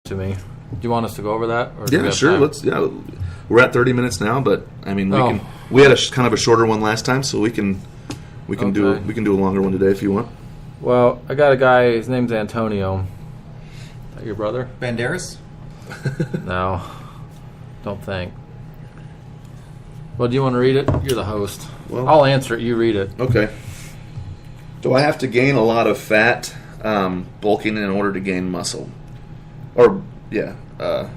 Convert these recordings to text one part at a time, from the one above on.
to me. Do you want us to go over that? Or do we Yeah, have sure. time? Let's. Yeah, we're at 30 minutes now, but I mean, we Oh. can. We had a kind of a shorter one last time, so we can do a longer one today if you want. Well, I got a guy. His name's Antonio. Is that your brother? Banderas? No, don't think. Well, do you want to read it? You're the host. Well, I'll answer it. You read it. Okay. Do I have to gain a lot of fat, bulking in order to gain muscle? Or, yeah. I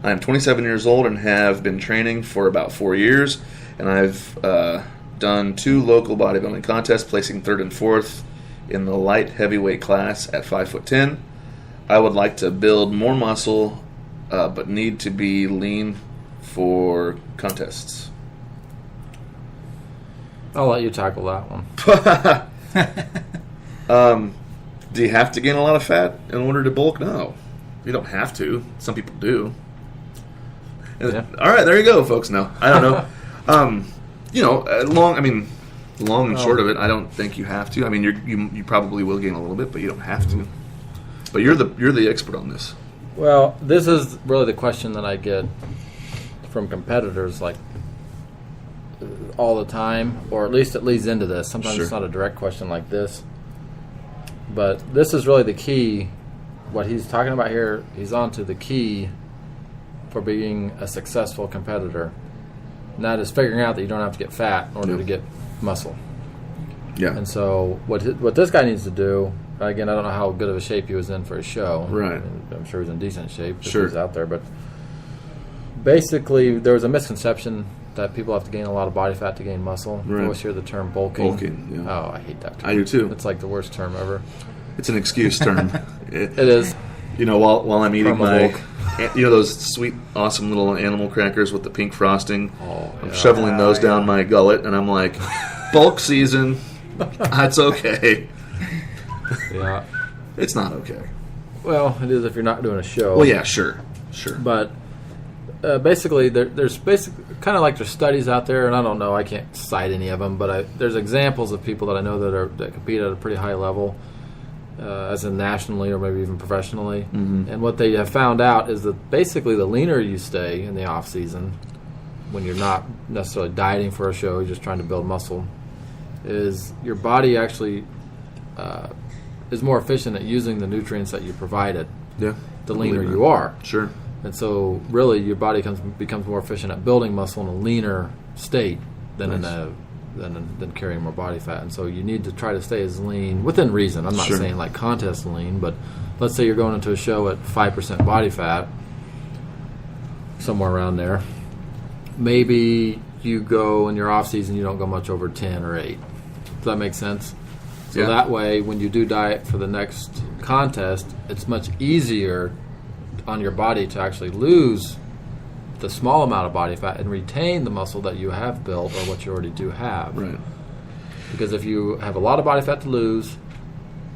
am 27 years old and have been training for about 4 years, and I've done 2 local bodybuilding contests, placing 3rd and 4th in the light heavyweight class at 5'10". I would like to build more muscle, but need to be lean for contests. I'll let you tackle that one. Do you have to gain a lot of fat in order to bulk? No. You don't have to. Some people do. Yeah. All right, there you go, folks. No, I don't know. Long and short of it, I don't think you have to. I mean, you probably will gain a little bit, but you don't have to. But you're the expert on this. Well, this is really the question that I get from competitors, like, all the time, or at least it leads into this. Sometimes Sure. It's not a direct question like this. But this is really the key. What he's talking about here, he's on to the key for being a successful competitor. And that is figuring out that you don't have to get fat in order to get muscle. Yeah. And so what this guy needs to do, again, I don't know how good of a shape he was in for his show. Right. I'm sure he's in decent shape if Sure. he's out there. But basically, there was a misconception that people have to gain a lot of body fat to gain muscle. Right. You always hear the term bulking. Bulking, yeah. Oh, I hate that term. I do too. It's like the worst term ever. It's an excuse term. It is. While I'm eating From a those sweet, awesome little animal crackers with the pink frosting, Oh, I'm yeah. shoveling those down my gullet, and I'm like, bulk season. That's okay. Yeah. It's not okay. Well, it is if you're not doing a show. Well, yeah, sure. But basically, there's kind of like there's studies out there, and I don't know, I can't cite any of them, but there's examples of people that I know that compete at a pretty high level, as in nationally or maybe even professionally. Mm-hmm. And what they have found out is that basically the leaner you stay in the off season, when you're not necessarily dieting for a show, you're just trying to build muscle, is your body actually is more efficient at using the nutrients that you provided. Yeah. The leaner you are. Sure. And so, really, your body becomes more efficient at building muscle in a leaner state than than carrying more body fat. And so, you need to try to stay as lean within reason. I'm not Sure. saying like contest lean, but let's say you're going into a show at 5% body fat, somewhere around there. Maybe you go in your off season, you don't go much over 10 or 8. Does that make sense? So Yeah. that way, when you do diet for the next contest, it's much easier on your body to actually lose the small amount of body fat and retain the muscle that you have built or what you already do have. Right. Because if you have a lot of body fat to lose,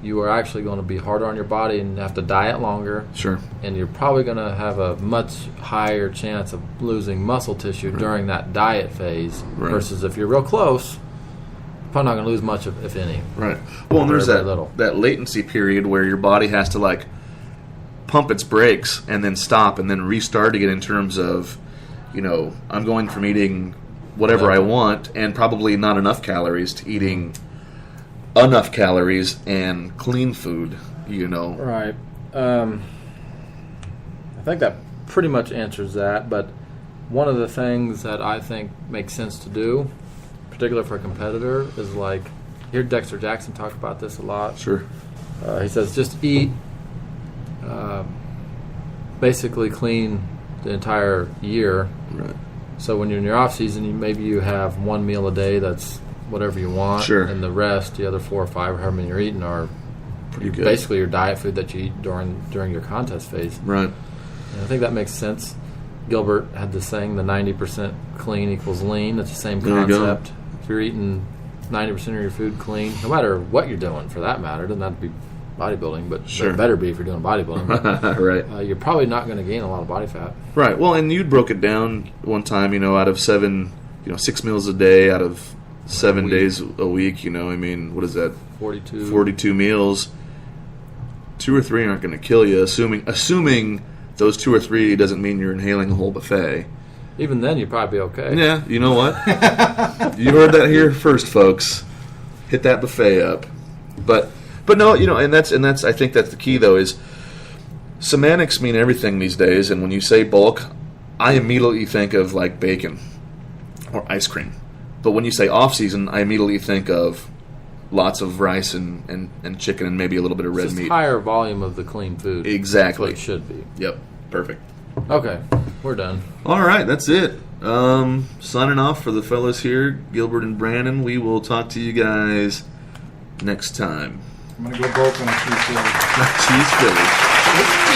you are actually going to be harder on your body and have to diet longer. Sure. And you're probably going to have a much higher chance of losing muscle tissue during that diet phase versus if you're real close, you're probably not going to lose much, if any. Right. Well, and there's Very little. that latency period where your body has to like pump its brakes and then stop and then restart again in terms of, I'm going from eating whatever I want and probably not enough calories to eating enough calories and clean food, Right. I think that pretty much answers that, but one of the things that I think makes sense to do, particularly for a competitor, is like, you hear Dexter Jackson talk about this a lot. Sure. He says just eat basically clean the entire year. Right. So when you're in your off season, maybe you have one meal a day that's whatever you want, Sure. and the rest, the other 4 or 5, or however many you're eating, are Pretty good. basically your diet food that you eat during your contest phase. Right. And I think that makes sense. Gilbert had this saying, the 90% clean equals lean. It's the same There you go. concept. If you're eating 90% of your food clean, no matter what you're doing for that matter, it doesn't have to be bodybuilding, but Sure. it better be if you're doing bodybuilding. But, Right. you're probably not going to gain a lot of body fat. Right. Well, and you broke it down one time, out of 7, 6 meals a day out of 7 days a week, what is that? 42. 42 meals. 2 or 3 aren't going to kill you, assuming those 2 or 3 doesn't mean you're inhaling a whole buffet. Even then, you'd probably be okay. Yeah, you know what? You heard that here first, folks. Hit that buffet up. But no, and that's I think that's the key though is semantics mean everything these days, and when you say bulk, I immediately think of like bacon or ice cream. But when you say off season, I immediately think of lots of rice and chicken and maybe a little bit of red Just meat. Higher volume of the clean food. Exactly. That's what it should be. Yep. Perfect. Okay, we're done. All right, that's it. Signing off for the fellas here, Gilbert and Brandon. We will talk to you guys next time. I'm going to go bulk on a cheese Philly. Cheese Philly.